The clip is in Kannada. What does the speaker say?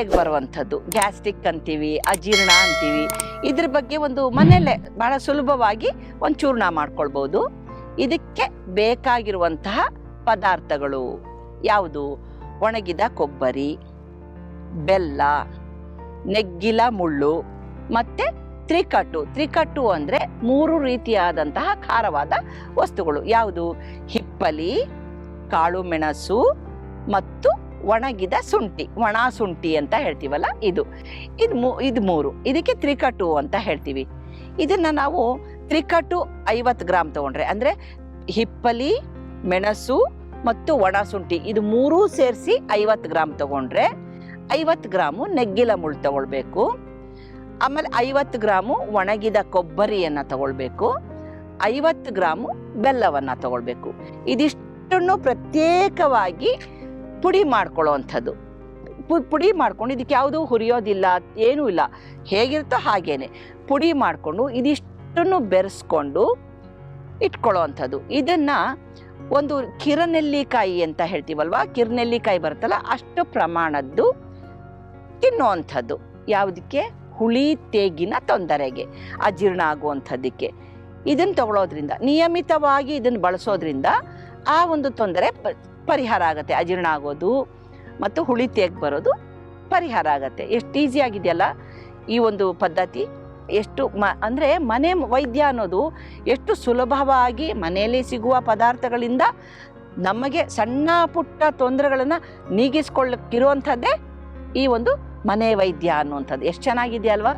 ತೇಗ್ ಬರುವಂಥದ್ದು, ಗ್ಯಾಸ್ಟ್ರಿಕ್ ಅಂತೀವಿ, ಅಜೀರ್ಣ ಅಂತೀವಿ. ಇದ್ರ ಬಗ್ಗೆ ಒಂದು ಮನೆಯಲ್ಲೇ ಬಹಳ ಸುಲಭವಾಗಿ ಒಂದು ಚೂರ್ಣ ಮಾಡ್ಕೊಳ್ಬೋದು. ಇದಕ್ಕೆ ಬೇಕಾಗಿರುವಂತಹ ಪದಾರ್ಥಗಳು ಯಾವುದು? ಒಣಗಿದ ಕೊಬ್ಬರಿ, ಬೆಲ್ಲ, ನೆಗ್ಗಿಲ ಮುಳ್ಳು ಮತ್ತು ತ್ರಿಕಟ್ಟು ಅಂದರೆ 3 ರೀತಿಯಾದಂತಹ ಖಾರವಾದ ವಸ್ತುಗಳು. ಯಾವುದು? ಹಿಪ್ಪಲಿ, ಕಾಳು ಮೆಣಸು ಮತ್ತು ಒಣಗಿದ ಶುಂಠಿ, ಒಣ ಶುಂಠಿ ಅಂತ ಹೇಳ್ತೀವಲ್ಲ, ಇದು 3. ಇದಕ್ಕೆ ತ್ರಿಕಟ್ಟು ಅಂತ ಹೇಳ್ತೀವಿ. ಇದನ್ನು ನಾವು ತ್ರಿಕಟ್ಟು 50 ಗ್ರಾಮ್ ತಗೊಂಡ್ರೆ, ಅಂದರೆ ಹಿಪ್ಪಲಿ, ಮೆಣಸು ಮತ್ತು ಒಣ ಶುಂಠಿ ಇದು 3 ಸೇರಿಸಿ 50 ಗ್ರಾಮ್ ತಗೊಂಡ್ರೆ 50 ಗ್ರಾಮು ನೆಗ್ಗಿಲ ಮುಳ್ಳು ತಗೊಳ್ಬೇಕು. ಆಮೇಲೆ 50 ಗ್ರಾಮು ಒಣಗಿದ ಕೊಬ್ಬರಿಯನ್ನು ತಗೊಳ್ಬೇಕು, 50 ಗ್ರಾಮು ಬೆಲ್ಲವನ್ನು ತಗೊಳ್ಬೇಕು. ಇದಿಷ್ಟನ್ನು ಪ್ರತ್ಯೇಕವಾಗಿ ಪುಡಿ ಮಾಡ್ಕೊಳ್ಳೋ ಅಂಥದ್ದು. ಪುಡಿ ಮಾಡ್ಕೊಂಡು ಇದಕ್ಕೆ ಯಾವುದೂ ಹುರಿಯೋದಿಲ್ಲ, ಏನೂ ಇಲ್ಲ, ಹೇಗಿರುತ್ತೋ ಹಾಗೇನೆ ಪುಡಿ ಮಾಡಿಕೊಂಡು ಇದಿಷ್ಟನ್ನು ಬೆರೆಸ್ಕೊಂಡು ಇಟ್ಕೊಳ್ಳೋ ಅಂಥದ್ದು. ಇದನ್ನು ಒಂದು ಕಿರನೆಲ್ಲಿಕಾಯಿ ಅಂತ ಹೇಳ್ತೀವಲ್ವ, ಕಿರನೆಲ್ಲಿಕಾಯಿ ಬರುತ್ತಲ್ಲ ಅಷ್ಟು ಪ್ರಮಾಣದ್ದು ತಿನ್ನೋ ಅಂಥದ್ದು. ಯಾವುದಕ್ಕೆ? ಹುಳಿ ತೇಗಿನ ತೊಂದರೆಗೆ, ಅಜೀರ್ಣ ಆಗುವಂಥದ್ದಕ್ಕೆ. ಇದನ್ನು ತಗೊಳ್ಳೋದ್ರಿಂದ, ನಿಯಮಿತವಾಗಿ ಇದನ್ನು ಬಳಸೋದ್ರಿಂದ ಆ ಒಂದು ತೊಂದರೆ ಪರಿಹಾರ ಆಗುತ್ತೆ. ಅಜೀರ್ಣ ಆಗೋದು ಮತ್ತು ಹುಳಿ ತೇಗ್ ಬರೋದು ಪರಿಹಾರ ಆಗುತ್ತೆ. ಎಷ್ಟು ಈಸಿಯಾಗಿದೆಯಲ್ಲ ಈ ಒಂದು ಪದ್ಧತಿ. ಎಷ್ಟು ಅಂದರೆ ಮನೆ ವೈದ್ಯ ಅನ್ನೋದು ಎಷ್ಟು ಸುಲಭವಾಗಿ ಮನೆಯಲ್ಲಿ ಸಿಗುವ ಪದಾರ್ಥಗಳಿಂದ ನಮಗೆ ಸಣ್ಣ ಪುಟ್ಟ ತೊಂದರೆಗಳನ್ನು ನೀಗಿಸ್ಕೊಳ್ಳಕ್ಕಿರುವಂಥದ್ದೇ ಈ ಒಂದು ಮನೆ ವೈದ್ಯ ಅನ್ನುವಂಥದ್ದು. ಎಷ್ಟು ಚೆನ್ನಾಗಿದೆಯಲ್ವಾ?